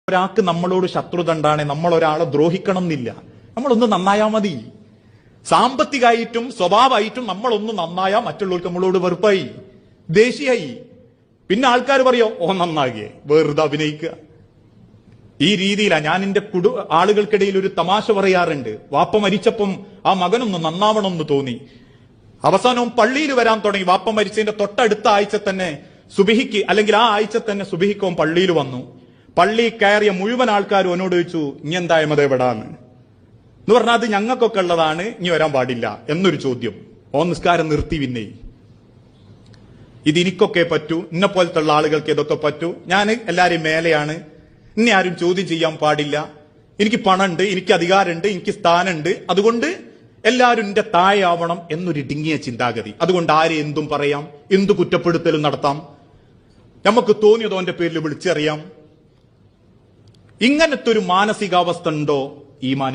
ഒരാൾക്ക് നമ്മളോട് ശത്രുത ഉണ്ടാണ്, നമ്മൾ ഒരാളെ ദ്രോഹിക്കണം എന്നില്ല. നമ്മളൊന്ന് നന്നായാ മതി. സാമ്പത്തികമായിട്ടും സ്വഭാവമായിട്ടും നമ്മളൊന്ന് നന്നായാ മറ്റുള്ളവർക്ക് നമ്മളോട് വെറുപ്പായി, ദേഷ്യായി. പിന്നെ ആൾക്കാർ പറയോ ഓ നന്നാകിയേ, വെറുതെ അഭിനയിക്കുക. ഈ രീതിയിലാണ് ഞാൻ എന്റെ ആളുകൾക്കിടയിൽ ഒരു തമാശ പറയാറുണ്ട്. വാപ്പ മരിച്ചപ്പം ആ മകനൊന്ന് നന്നാവണം എന്ന് തോന്നി. അവസാനവും പള്ളിയിൽ വരാൻ തുടങ്ങി. വാപ്പ മരിച്ചതിന്റെ തൊട്ടടുത്ത ആഴ്ച തന്നെ സുബഹിക്ക്, അല്ലെങ്കിൽ ആ ആഴ്ച തന്നെ സുബഹിക്കവും പള്ളിയിൽ വന്നു. പള്ളി കയറിയ മുഴുവൻ ആൾക്കാരും എന്നോട് ചോദിച്ചു ഇനി എന്താ അഹമ്മദ് എവിടാന്ന് എന്ന് പറഞ്ഞാൽ അത് ഞങ്ങൾക്കൊക്കെ ഉള്ളതാണ്, ഇനി വരാൻ പാടില്ല എന്നൊരു ചോദ്യം. ഓ നിസ്കാരം നിർത്തി. പിന്നെ ഇത് എനിക്കൊക്കെ പറ്റൂ, ഇന്നെ പോലത്തെ ഉള്ള ആളുകൾക്ക് ഇതൊക്കെ പറ്റൂ, ഞാൻ എല്ലാരെയും മേലെയാണ്, ഇനി ആരും ചോദ്യം ചെയ്യാൻ പാടില്ല, എനിക്ക് പണമുണ്ട്, എനിക്ക് അധികാരമുണ്ട്, എനിക്ക് സ്ഥാനമുണ്ട്, അതുകൊണ്ട് എല്ലാവരും എന്റെ താഴെയാവണം എന്നൊരു ഇടുങ്ങിയ ചിന്താഗതി. അതുകൊണ്ട് ആരെ എന്തും പറയാം, എന്തു കുറ്റപ്പെടുത്തലും നടത്താം, നമുക്ക് തോന്നിയതോ എന്റെ പേരിൽ വിളിച്ചറിയാം. ഇങ്ങനത്തെ ഒരു മാനസികാവസ്ഥ ഉണ്ടോ ഈമാൻ?